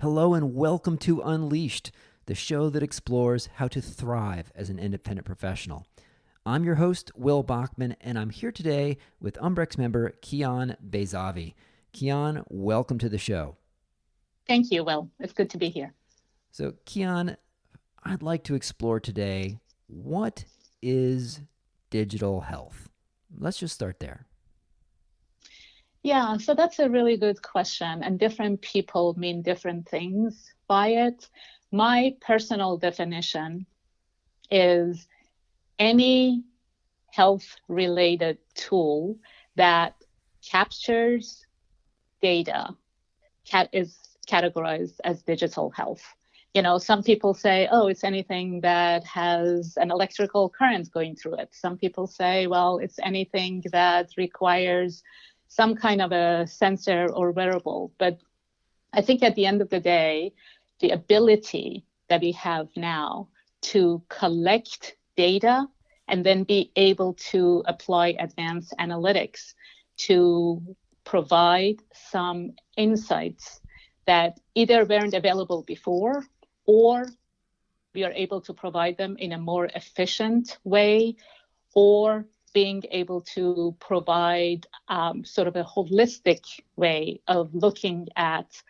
Hello and welcome to Unleashed, the show that explores how to thrive as an independent professional. I'm your host, Will Bachman, and I'm here today with Umbrex member Kian Beyzavi. Kian, welcome to the show. Thank you, Will. It's good to be here. So, Kian, I'd like to explore today, what is digital health? Let's just start there. Yeah, so that's a really good question, and different people mean different things by it. My personal definition is any health-related tool that captures data is categorized as digital health. You know, some people say, oh, it's anything that has an electrical current going through it. Some people say, well, it's anything that requires some kind of a sensor or wearable. But I think at the end of the day, the ability that we have now to collect data and then be able to apply advanced analytics to provide some insights that either weren't available before, or we are able to provide them in a more efficient way, or being able to provide sort of a holistic way of looking at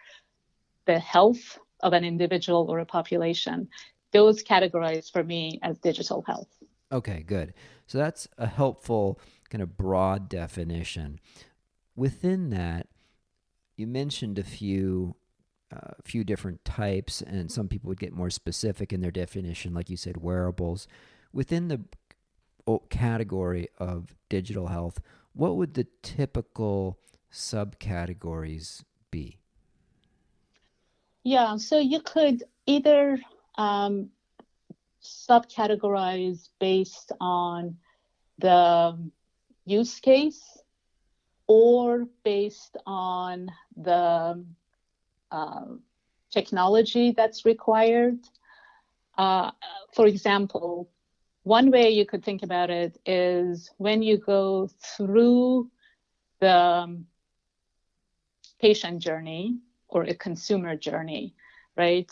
the health of an individual or a population. Those categorize for me as digital health. Okay, good. So that's a helpful kind of broad definition. Within that, you mentioned a few different types, and some people would get more specific in their definition, like you said, wearables. Within the category of digital health, what would the typical subcategories be? Yeah, so you could either subcategorize based on the use case or based on the technology that's required. For example, one way you could think about it is when you go through the patient journey or a consumer journey, right?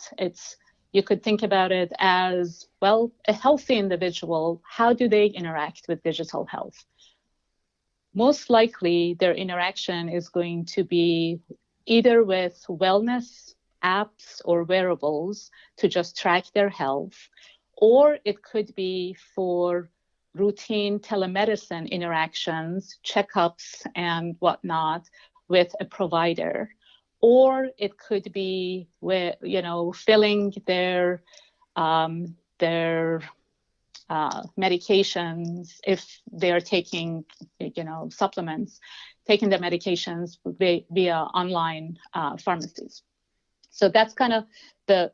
You could think about it as, well, a healthy individual, how do they interact with digital health? Most likely their interaction is going to be either with wellness apps or wearables to just track their health, or it could be for routine telemedicine interactions, checkups and whatnot with a provider. Or it could be with, filling their medications if they're taking, supplements, taking the medications via online pharmacies. So that's kind of the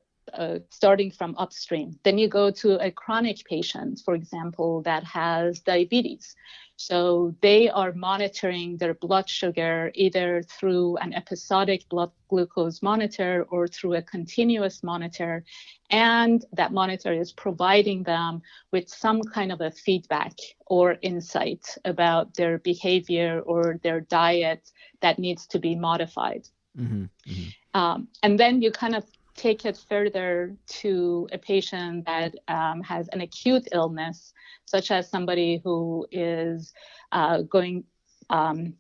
starting from upstream. Then you go to a chronic patient, for example, that has diabetes. So they are monitoring their blood sugar either through an episodic blood glucose monitor or through a continuous monitor. And that monitor is providing them with some kind of a feedback or insight about their behavior or their diet that needs to be modified. Mm-hmm. Mm-hmm. And then you kind of take it further to a patient that has an acute illness, such as somebody who is going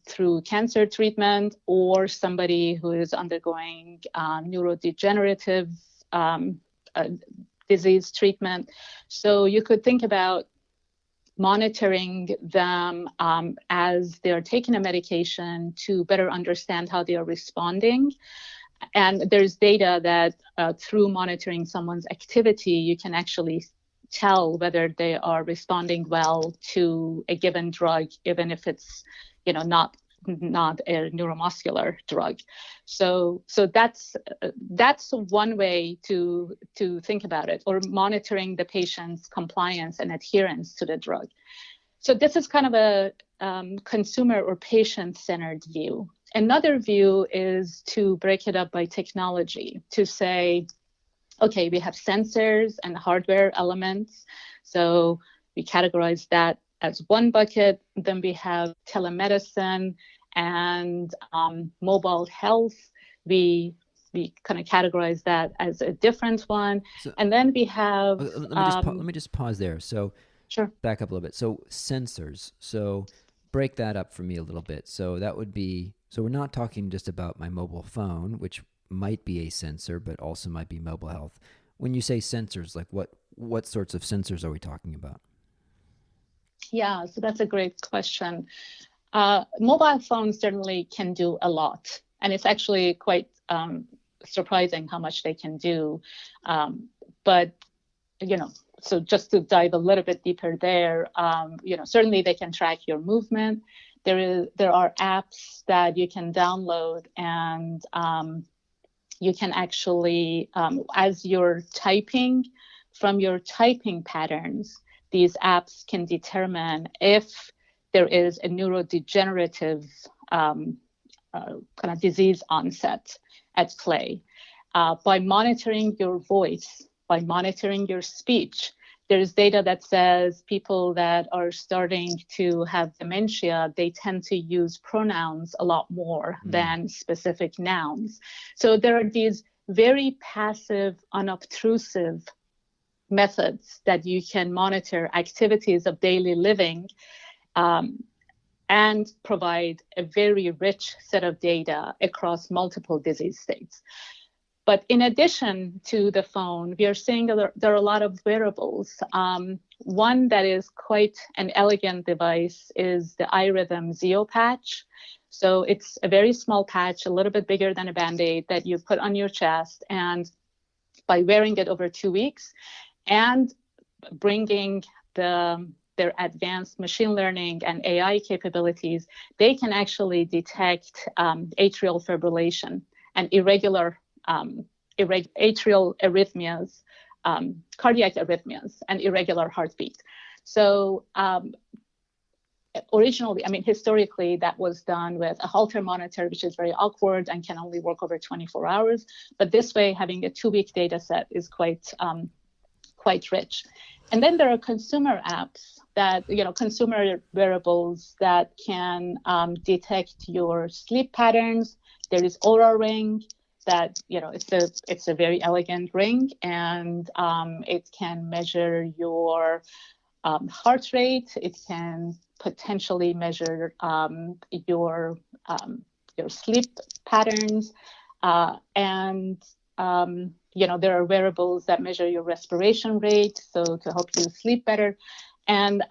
through cancer treatment, or somebody who is undergoing neurodegenerative disease treatment. So you could think about monitoring them as they're taking a medication to better understand how they are responding. And there's data that through monitoring someone's activity, you can actually tell whether they are responding well to a given drug, even if it's, not a neuromuscular drug. So that's one way to think about it, or monitoring the patient's compliance and adherence to the drug. So this is kind of a consumer or patient-centered view. Another view is to break it up by technology, to say, okay, we have sensors and hardware elements. So we categorize that as one bucket. Then we have telemedicine and mobile health. We we kind of categorize that as a different one. So And then we have let me just pause there. So sure. back up a little bit. So sensors. So break that up for me a little bit. So that would be, so we're not talking just about my mobile phone, which might be a sensor, but also might be mobile health. When you say sensors, like what sorts of sensors are we talking about? Yeah, so that's a great question. Mobile phones certainly can do a lot, and it's actually quite surprising how much they can do. But so just to dive a little bit deeper there, certainly they can track your movement. There are apps that you can download, and you can actually, as you're typing, from your typing patterns, these apps can determine if there is a neurodegenerative kind of disease onset at play. By monitoring your voice, by monitoring your speech, there's data that says people that are starting to have dementia, they tend to use pronouns a lot more than specific nouns. So there are these very passive, unobtrusive methods that you can monitor activities of daily living and provide a very rich set of data across multiple disease states. But in addition to the phone, we are seeing there are a lot of wearables. One that is quite an elegant device is the iRhythm Zeo patch. So it's a very small patch, a little bit bigger than a Band-Aid, that you put on your chest. And by wearing it over 2 weeks and bringing their advanced machine learning and AI capabilities, they can actually detect atrial fibrillation and irregular atrial arrhythmias, cardiac arrhythmias, and irregular heartbeat. So historically, that was done with a Holter monitor, which is very awkward and can only work over 24 hours. But this way, having a 2-week data set is quite rich. And then there are consumer apps that, consumer wearables that can detect your sleep patterns. There is Oura Ring that, it's a very elegant ring, and it can measure your heart rate. It can potentially measure your sleep patterns, and there are wearables that measure your respiration rate, so to help you sleep better. And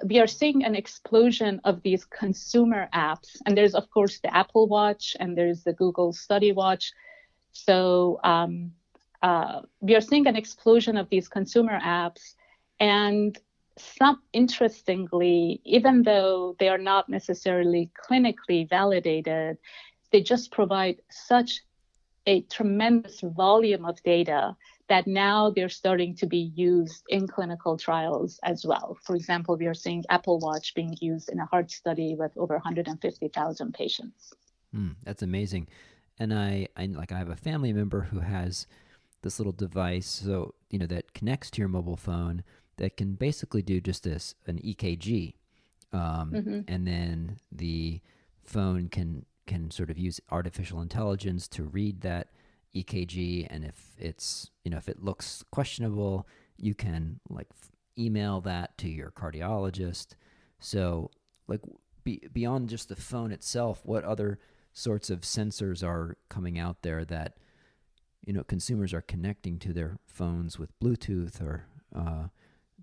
we are seeing an explosion of these consumer apps. And there's, of course, the Apple Watch, and there's the Google Study Watch. So we are seeing an explosion of these consumer apps. And interestingly, even though they are not necessarily clinically validated, they just provide such a tremendous volume of data that now they're starting to be used in clinical trials as well. For example, we are seeing Apple Watch being used in a heart study with over 150,000 patients. That's amazing. And I have a family member who has this little device, so that connects to your mobile phone, that can basically do just an EKG, and then the phone can sort of use artificial intelligence to read that EKG, and if it's if it looks questionable, you can email that to your cardiologist. So beyond just the phone itself, what other sorts of sensors are coming out there that consumers are connecting to their phones with Bluetooth, or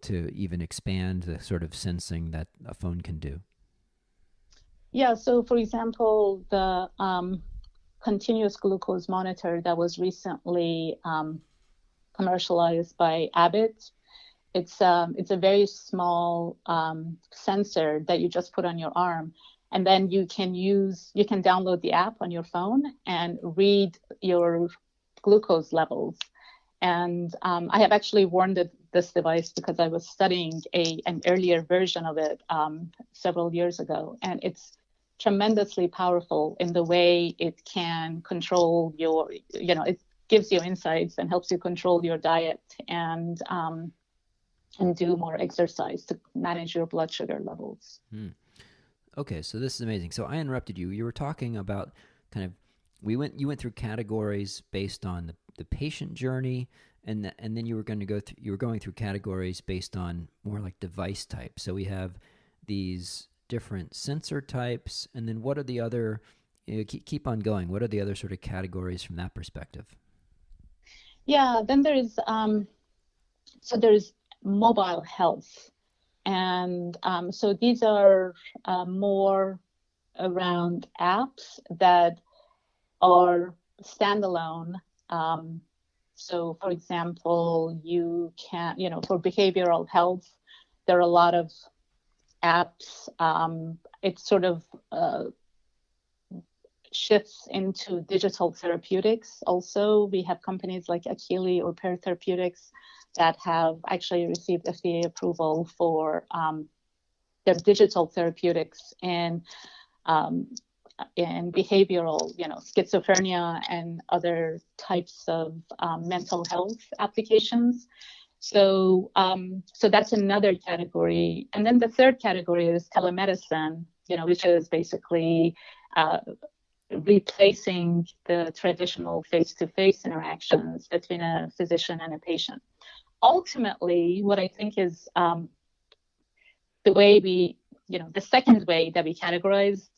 to even expand the sort of sensing that a phone can do? Yeah, so for example, the continuous glucose monitor that was recently commercialized by Abbott, it's a very small sensor that you just put on your arm, and then you can download the app on your phone and read your glucose levels. And I have actually worn this device because I was studying an earlier version of it several years ago, and it's tremendously powerful in the way it can control it gives you insights and helps you control your diet and do more exercise to manage your blood sugar levels. Okay, so this is amazing. So I interrupted you. You were talking about kind of You went through categories based on the patient journey, and then you were going through categories based on more like device types. So we have these different sensor types, and then what are the other, keep on going, what are the other sort of categories from that perspective? Yeah, then there's mobile health. And so these are more around apps that are standalone. So for example, you can, for behavioral health, there are a lot of apps. It sort of shifts into digital therapeutics. Also, we have companies like Akili or Pear Therapeutics that have actually received FDA approval for their digital therapeutics and behavioral, schizophrenia and other types of mental health applications. So that's another category. And then the third category is telemedicine, which is basically replacing the traditional face-to-face interactions between a physician and a patient. Ultimately, what I think is the second way that we categorize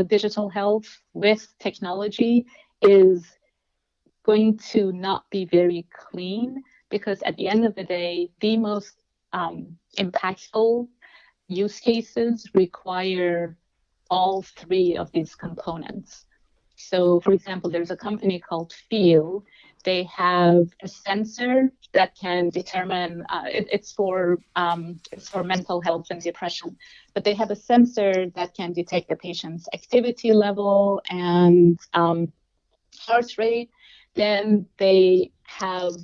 digital health with technology is going to not be very clean, because at the end of the day, the most impactful use cases require all three of these components. So, for example, there's a company called Feel. They have a sensor that can determine, it's for mental health and depression, but they have a sensor that can detect the patient's activity level and heart rate. Then they have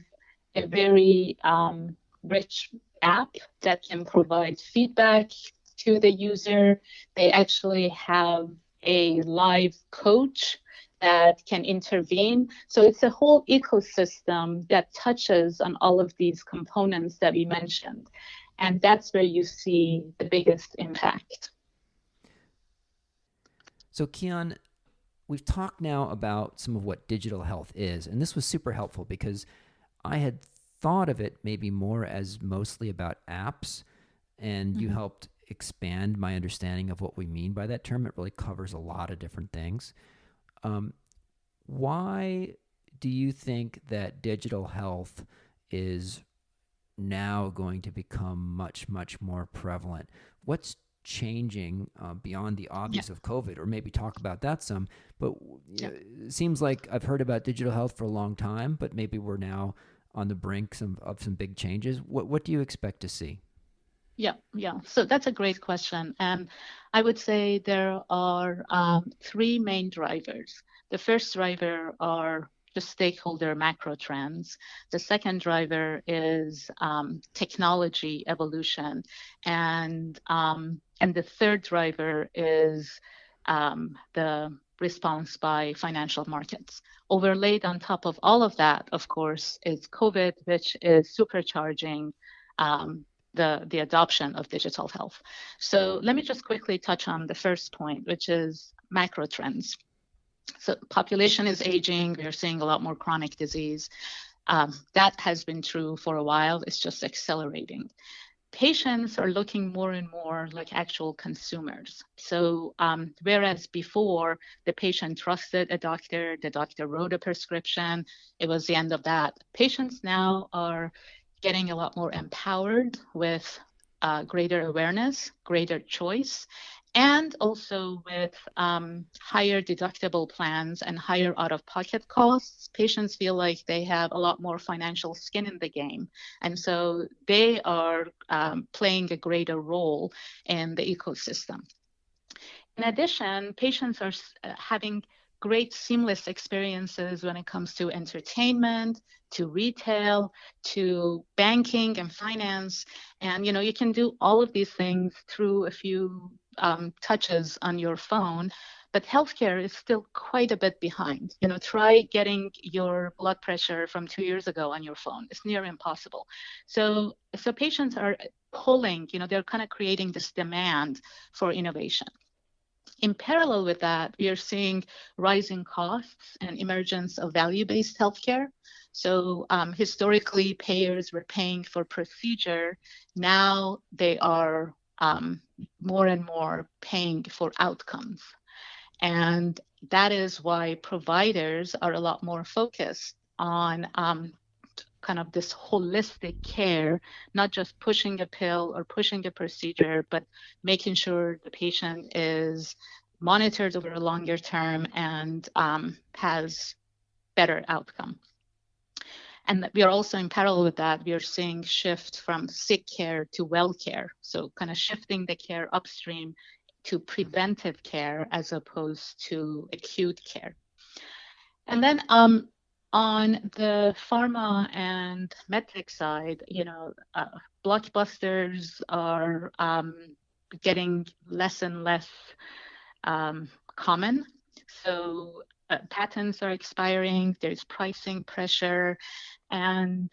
a very rich app that can provide feedback to the user. They actually have a live coach that can intervene. So it's a whole ecosystem that touches on all of these components that we mentioned. And that's where you see the biggest impact. So Kian, we've talked now about some of what digital health is, and this was super helpful because I had thought of it maybe more as mostly about apps, and you helped expand my understanding of what we mean by that term. It really covers a lot of different things. Why do you think that digital health is now going to become much, much more prevalent? What's changing beyond the obvious of COVID? Or maybe talk about that some. But it seems like I've heard about digital health for a long time, but maybe we're now on the brink of some big changes. What do you expect to see? Yeah. So that's a great question. And I would say there are three main drivers. The first driver are the stakeholder macro trends. The second driver is technology evolution. And the third driver is the response by financial markets. Overlaid on top of all of that, of course, is COVID, which is supercharging the adoption of digital health. So let me just quickly touch on the first point, which is macro trends. So population is aging. We're seeing a lot more chronic disease. That has been true for a while. It's just accelerating. Patients are looking more and more like actual consumers. So whereas before the patient trusted a doctor, the doctor wrote a prescription, it was the end of that. Patients now are getting a lot more empowered with greater awareness, greater choice, and also with higher deductible plans and higher out-of-pocket costs. Patients feel like they have a lot more financial skin in the game. And so they are playing a greater role in the ecosystem. In addition, patients are having great seamless experiences when it comes to entertainment, to retail, to banking and finance. And, you can do all of these things through a few touches on your phone, but healthcare is still quite a bit behind. Try getting your blood pressure from 2 years ago on your phone. It's near impossible. So patients are pulling, they're kind of creating this demand for innovation. In parallel with that, we are seeing rising costs and emergence of value-based healthcare. So historically, payers were paying for procedure. Now they are more and more paying for outcomes. And that is why providers are a lot more focused on kind of this holistic care, not just pushing a pill or pushing a procedure, but making sure the patient is monitored over a longer term and has better outcome. And we are also in parallel with that, we are seeing shift from sick care to well care. So kind of shifting the care upstream to preventive care as opposed to acute care. And then on the pharma and medtech side, blockbusters are getting less and less common. So patents are expiring, there's pricing pressure, and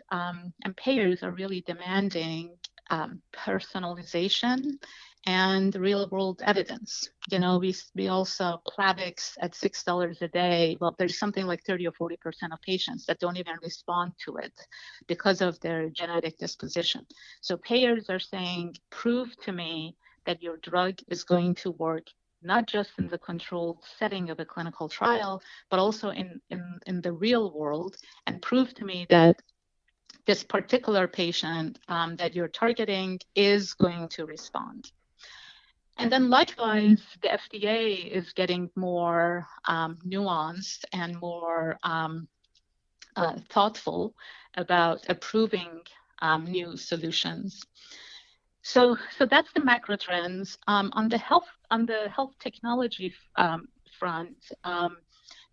payers are really demanding personalization and real world evidence. We all saw Plavix at $6 a day. Well, there's something like 30 or 40% of patients that don't even respond to it because of their genetic disposition. So payers are saying, prove to me that your drug is going to work not just in the controlled setting of a clinical trial, but also in the real world, and prove to me that this particular patient that you're targeting is going to respond. And then likewise, the FDA is getting more nuanced and more thoughtful about approving new solutions. So that's the macro trends. On the health technology front,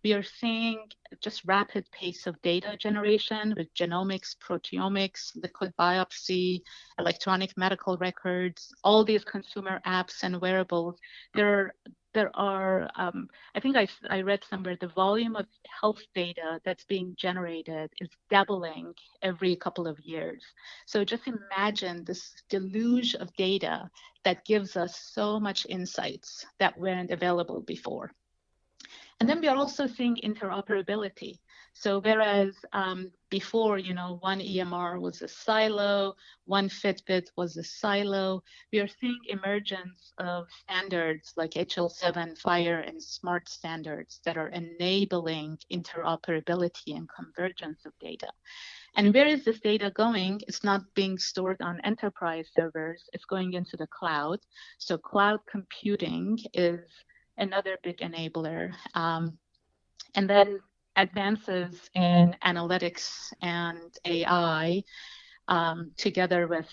we are seeing just rapid pace of data generation with genomics, proteomics, liquid biopsy, electronic medical records, all these consumer apps and wearables. There are, I think I read somewhere, the volume of health data that's being generated is doubling every couple of years. So just imagine this deluge of data that gives us so much insights that weren't available before. And then we are also seeing interoperability. So whereas before, one EMR was a silo, one Fitbit was a silo, we are seeing emergence of standards like HL7, FHIR, and SMART standards that are enabling interoperability and convergence of data. And where is this data going? It's not being stored on enterprise servers, it's going into the cloud. So cloud computing is another big enabler. And then advances in analytics and AI together with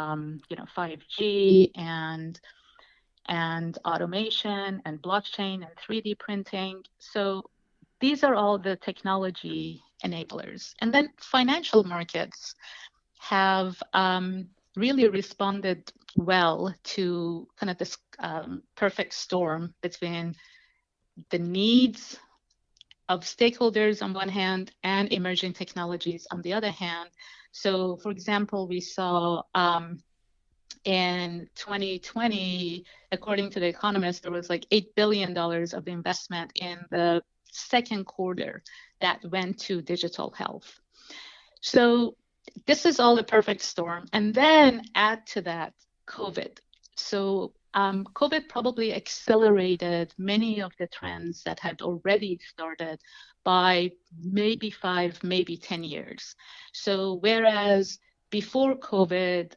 5G and automation and blockchain and 3D printing. So these are all the technology enablers. And then financial markets have really responded well to kind of this perfect storm between the needs of stakeholders on one hand and emerging technologies on the other hand. So, for example, we saw in 2020, according to The Economist, there was like $8 billion of investment in the second quarter that went to digital health. So this is all a perfect storm. And then add to that COVID. So COVID probably accelerated many of the trends that had already started by maybe 5, maybe 10 years. So whereas before COVID,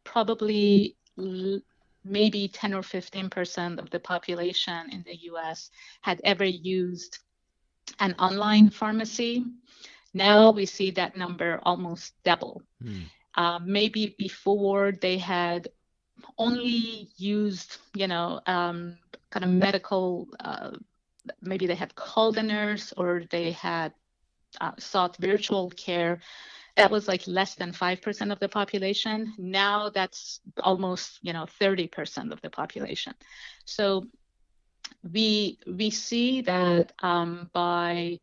probably maybe 10 or 15% of the population in the US had ever used an online pharmacy, now we see that number almost double. Maybe before they had only used, kind of medical, maybe they had called a nurse or they had sought virtual care. That was like less than 5% of the population. Now that's almost, 30% of the population. So we see that by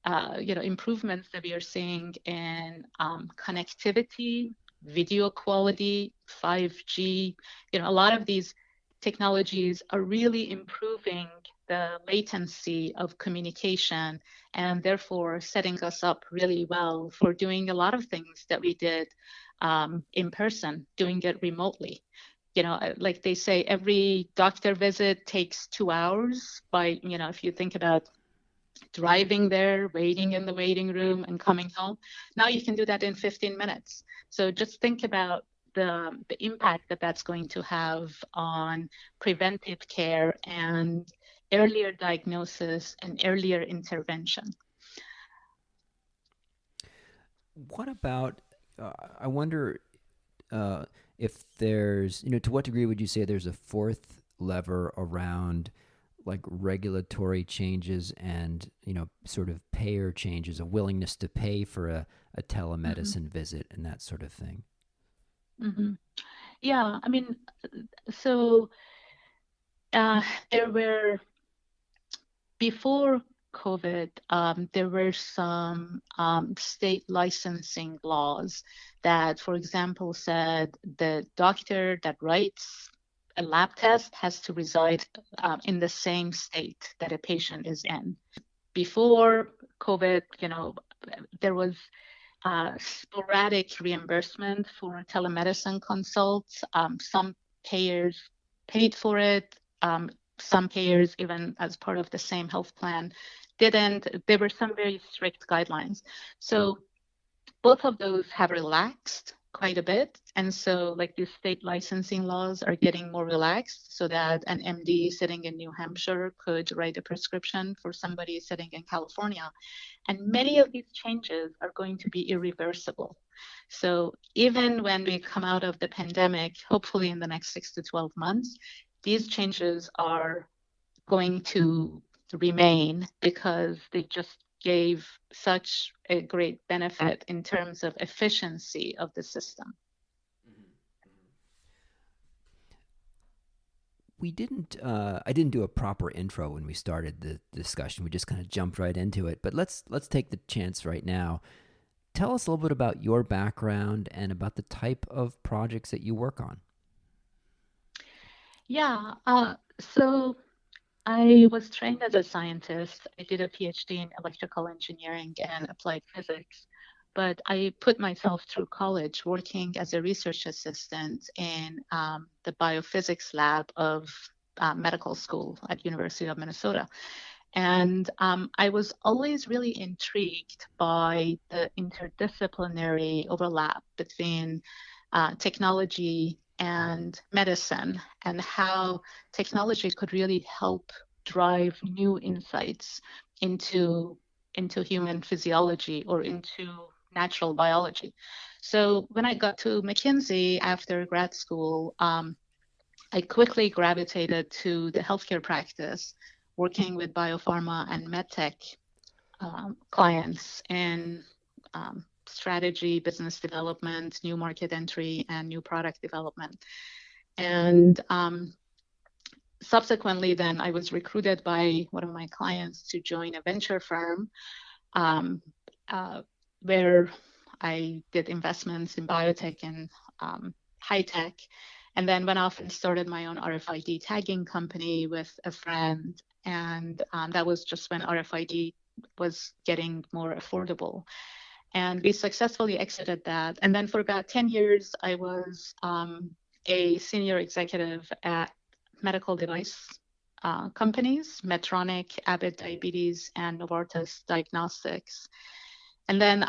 improvements that we are seeing in connectivity, video quality, 5G, a lot of these technologies are really improving the latency of communication and therefore setting us up really well for doing a lot of things that we did in person, doing it remotely. Like they say, every doctor visit takes 2 hours if you think about driving there, waiting in the waiting room, and coming home. Now you can do that in 15 minutes. So just think about the impact that that's going to have on preventive care and earlier diagnosis and earlier intervention. What about, I wonder if there's, to what degree would you say there's a fourth lever around like regulatory changes and, sort of payer changes, a willingness to pay for a telemedicine visit and that sort of thing? Yeah, I mean, so there were, before COVID, there were some state licensing laws that, for example, said the doctor that writes a lab test has to reside in the same state that a patient is in. Before COVID, there was sporadic reimbursement for telemedicine consults. Some payers paid for it. Some payers, even as part of the same health plan, didn't. There were some very strict guidelines. So both of those have relaxed quite a bit. And so like the state licensing laws are getting more relaxed so that an MD sitting in New Hampshire could write a prescription for somebody sitting in California. And many of these changes are going to be irreversible. So even when we come out of the pandemic, hopefully in the next 6 to 12 months, these changes are going to remain because they just gave such a great benefit in terms of efficiency of the system. I didn't do a proper intro when we started the discussion. We just kind of jumped right into it. But let's take the chance right now. Tell us a little bit about your background and about the type of projects that you work on. Yeah, so I was trained as a scientist. I did a PhD in electrical engineering and applied physics, but I put myself through college working as a research assistant in the biophysics lab of medical school at University of Minnesota. And I was always really intrigued by the interdisciplinary overlap between technology and medicine and how technology could really help drive new insights into human physiology or into natural biology. So when I got to McKinsey after grad school, I quickly gravitated to the healthcare practice, working with biopharma and medtech clients in strategy, business development, new market entry, and new product development. And subsequently, then I was recruited by one of my clients to join a venture firm where I did investments in biotech and high tech, and then went off and started my own RFID tagging company with a friend. And that was just when RFID was getting more affordable. And we successfully exited that. And then for about 10 years, I was a senior executive at medical device companies, Medtronic, Abbott Diabetes, and Novartis Diagnostics. And then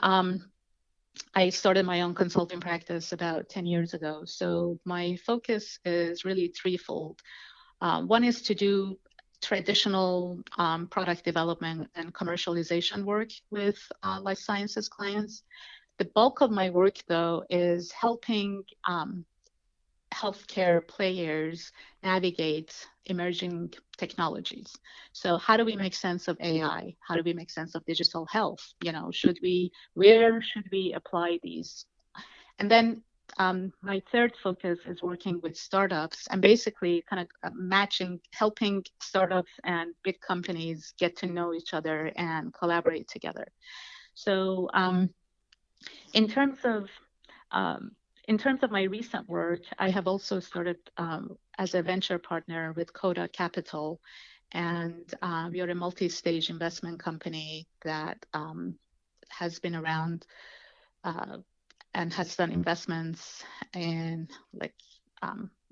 I started my own consulting practice about 10 years ago. So my focus is really threefold. One is to do traditional product development and commercialization work with life sciences clients. The bulk of my work, though, is helping healthcare players navigate emerging technologies. So how do we make sense of AI? How do we make sense of digital health? Where should we apply these? And then my third focus is working with startups and basically kind of helping startups and big companies get to know each other and collaborate together. So in terms of in terms of my recent work, I have also started as a venture partner with Cota Capital, and we are a multi-stage investment company that has been around and has done investments in like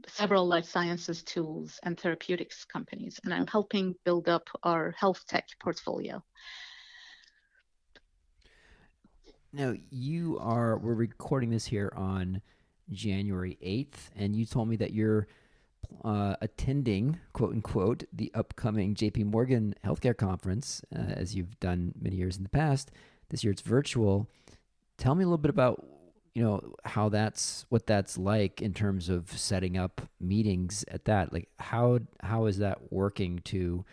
several life sciences tools and therapeutics companies, and I'm helping build up our health tech portfolio. Now, we're recording this here on January 8th, and you told me that you're attending, quote unquote, the upcoming JP Morgan Healthcare Conference, as you've done many years in the past. This year it's virtual. Tell me a little bit about, what that's like in terms of setting up meetings at that. Like, how is that working to,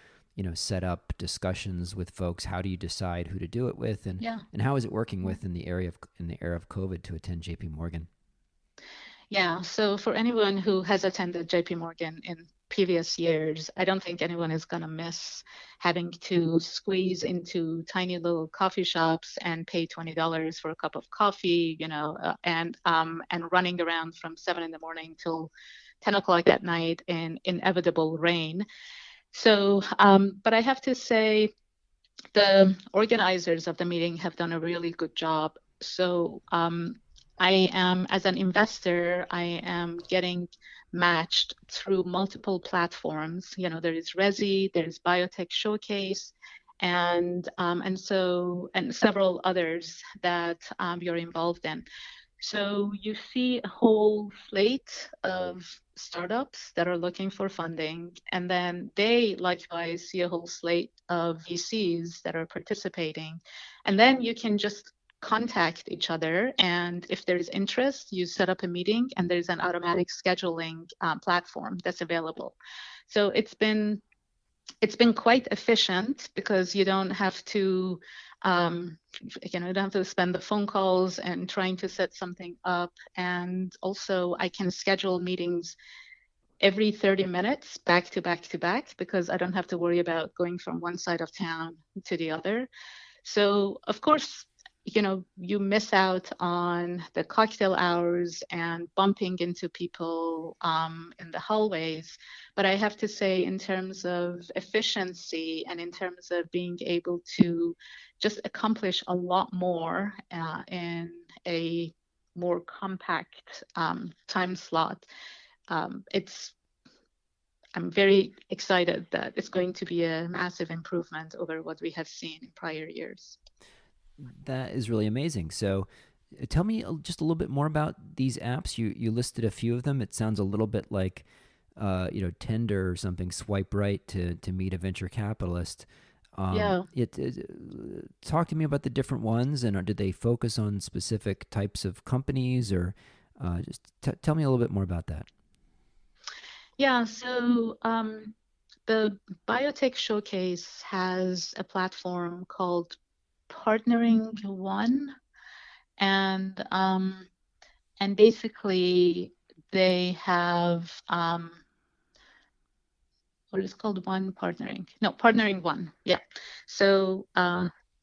set up discussions with folks? How do you decide who to do it with, and Yeah. and how is it working with in the era of COVID to attend JP Morgan? Yeah, so for anyone who has attended JP Morgan in previous years, I don't think anyone is going to miss having to squeeze into tiny little coffee shops and pay $20 for a cup of coffee, and running around from 7 in the morning till 10 o'clock at night in inevitable rain. So, but I have to say, the organizers of the meeting have done a really good job. So, as an investor, I am getting matched through multiple platforms. There is Resi, there's Biotech Showcase, and several others that you're involved in. So you see a whole slate of startups that are looking for funding, and then they likewise see a whole slate of VCs that are participating. And then you can just contact each other, and if there's interest, you set up a meeting, and there's an automatic scheduling platform that's available. So it's been quite efficient because you don't have to you don't have to spend the phone calls and trying to set something up. And also I can schedule meetings every 30 minutes back to back to back, because I don't have to worry about going from one side of town to the other. So of course, you miss out on the cocktail hours and bumping into people in the hallways. But I have to say, in terms of efficiency and in terms of being able to just accomplish a lot more in a more compact time slot, I'm very excited that it's going to be a massive improvement over what we have seen in prior years. That is really amazing. So tell me just a little bit more about these apps. You listed a few of them. It sounds a little bit like, Tinder or something, swipe right to meet a venture capitalist. Yeah. Talk to me about the different ones, and did they focus on specific types of companies, or just tell me a little bit more about that. Yeah, so the Biotech Showcase has a platform called PartneringOne, and basically they have what is called PartneringOne. Yeah, so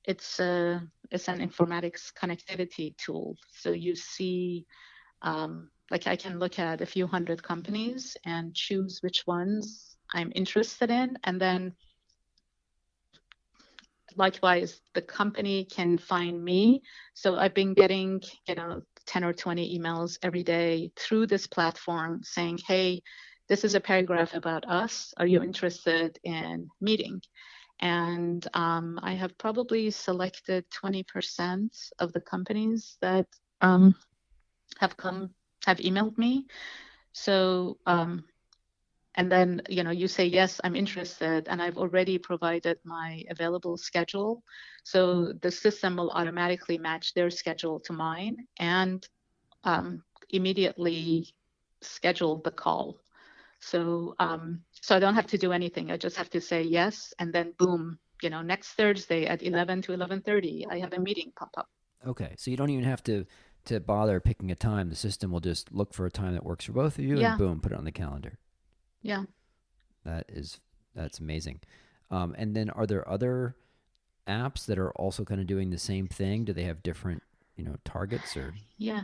it's an informatics connectivity tool. So you see, like I can look at a few hundred companies and choose which ones I'm interested in, and then likewise, the company can find me. So I've been getting, 10 or 20 emails every day through this platform saying, hey, this is a paragraph about us. Are you interested in meeting? And I have probably selected 20% of the companies that have emailed me. So and then, you say, yes, I'm interested, and I've already provided my available schedule. So the system will automatically match their schedule to mine and immediately schedule the call. So I don't have to do anything. I just have to say yes, and then boom, next Thursday at 11 to 11:30, I have a meeting pop up. Okay, so you don't even have to bother picking a time. The system will just look for a time that works for both of you, and boom, put it on the calendar. Yeah. That's amazing. And then are there other apps that are also kind of doing the same thing? Do they have different, targets or? Yeah.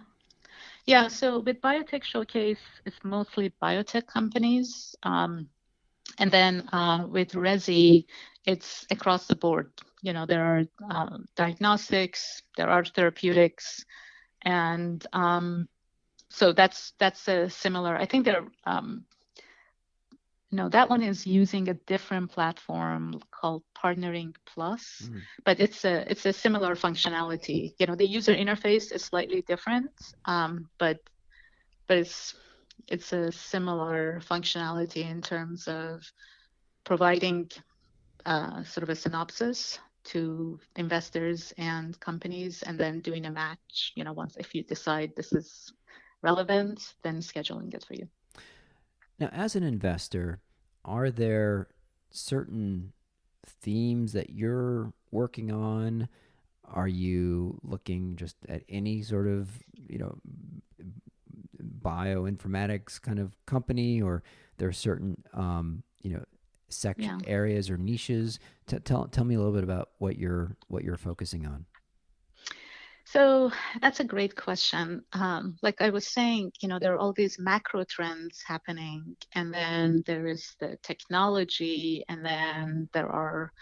Yeah, so with Biotech Showcase, it's mostly biotech companies. And then with Resi, it's across the board. There are diagnostics, there are therapeutics, and so that's a similar. I think they're no, that one is using a different platform called Partnering Plus, Mm. but it's a similar functionality. The user interface is slightly different, but it's a similar functionality in terms of providing sort of a synopsis to investors and companies, and then doing a match. Once if you decide this is relevant, then scheduling it for you. Now, as an investor, are there certain themes that you're working on? Are you looking just at any sort of, bioinformatics kind of company, or there are certain, section Yeah. areas or niches? Tell me a little bit about what you're focusing on. So that's a great question. Like I was saying, there are all these macro trends happening, and then there is the technology, and then there are,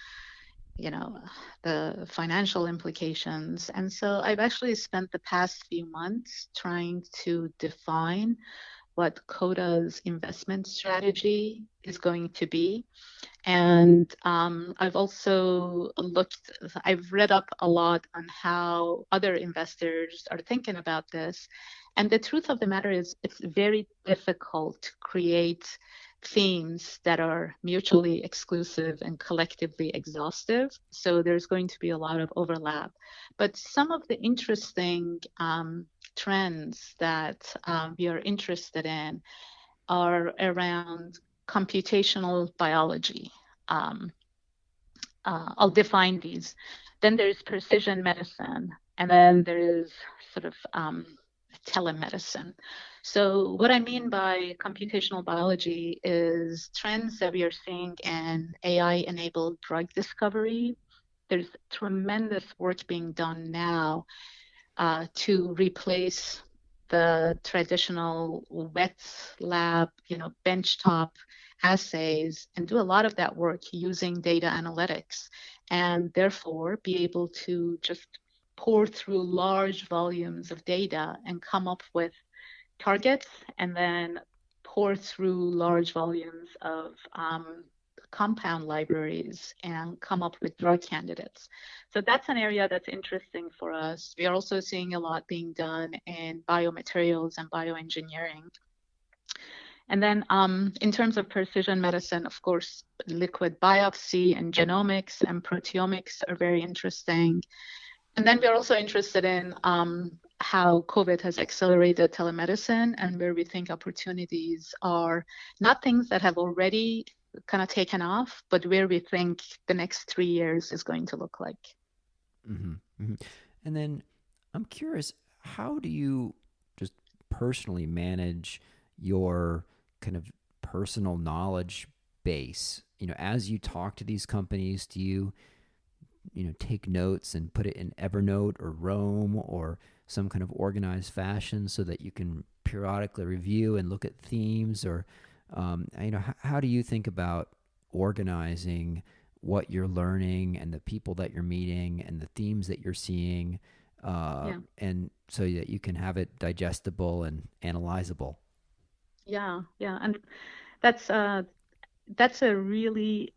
the financial implications. And so I've actually spent the past few months trying to define what Coda's investment strategy is going to be. And I've read up a lot on how other investors are thinking about this. And the truth of the matter is, it's very difficult to create themes that are mutually exclusive and collectively exhaustive. So there's going to be a lot of overlap. But some of the interesting trends that we are interested in are around computational biology. Um, I'll define these. Then there's precision medicine, and then there is sort of telemedicine. So, what I mean by computational biology is trends that we are seeing in AI enabled drug discovery. There's tremendous work being done now to replace the traditional wet lab, benchtop assays, and do a lot of that work using data analytics, and therefore be able to just pour through large volumes of data and come up with targets, and then pour through large volumes of compound libraries and come up with drug candidates. So that's an area that's interesting for us. We are also seeing a lot being done in biomaterials and bioengineering. And then in terms of precision medicine, of course, liquid biopsy and genomics and proteomics are very interesting. And then we're also interested in how COVID has accelerated telemedicine, and where we think opportunities are not things that have already kind of taken off, but where we think the next 3 years is going to look like. Mm-hmm. Mm-hmm. And then I'm curious, how do you just personally manage your kind of personal knowledge base? As you talk to these companies, do you take notes and put it in Evernote or Roam or some kind of organized fashion so that you can periodically review and look at themes? Or how do you think about organizing what you're learning and the people that you're meeting and the themes that you're seeing, Yeah. and so that you can have it digestible and analyzable? Yeah. And that's a really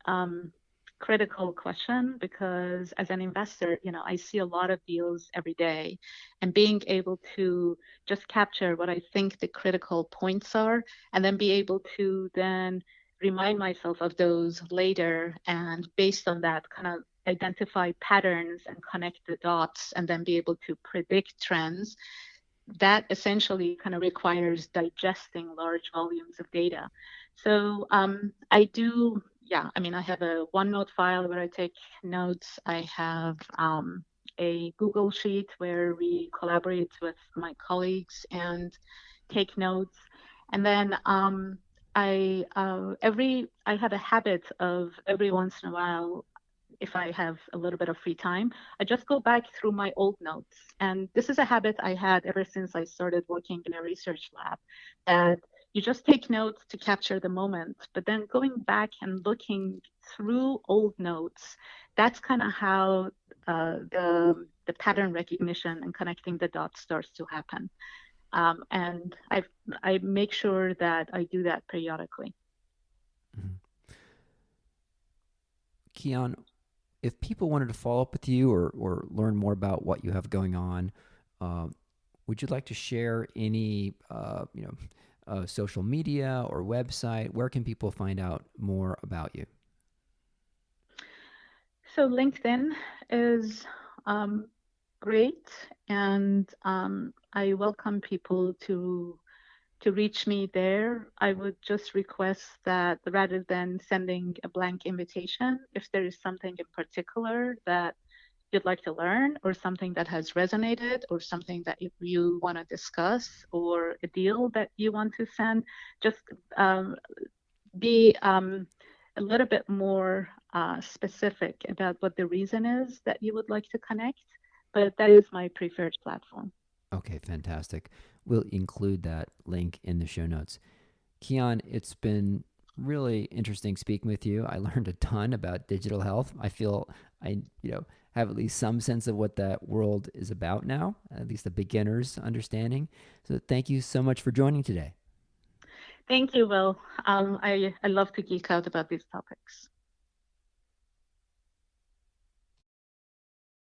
critical question, because as an investor, I see a lot of deals every day, and being able to just capture what I think the critical points are, and then be able to then remind myself of those later, and based on that, kind of identify patterns and connect the dots, and then be able to predict trends. That essentially kind of requires digesting large volumes of data. So I do, yeah, I mean, I have a OneNote file where I take notes. I have a Google Sheet where we collaborate with my colleagues and take notes. And then I have a habit of every once in a while if I have a little bit of free time, I just go back through my old notes. And this is a habit I had ever since I started working in a research lab, that you just take notes to capture the moment, but then going back and looking through old notes, that's kind of how the pattern recognition and connecting the dots starts to happen. And I make sure that I do that periodically. Mhm. Kian, if people wanted to follow up with you or learn more about what you have going on, uh, would you like to share any social media or website? Where can people find out more about you? So LinkedIn is great, and I welcome people to reach me there. I would just request that rather than sending a blank invitation, if there is something in particular that you'd like to learn, or something that has resonated, or something that you want to discuss, or a deal that you want to send, just be a little bit more specific about what the reason is that you would like to connect. But that is my preferred platform. Okay, fantastic. We'll include that link in the show notes. Kian, it's been really interesting speaking with you. I learned a ton about digital health. I feel I, have at least some sense of what that world is about now, at least a beginner's understanding. So thank you so much for joining today. Thank you, Will. I love to geek out about these topics.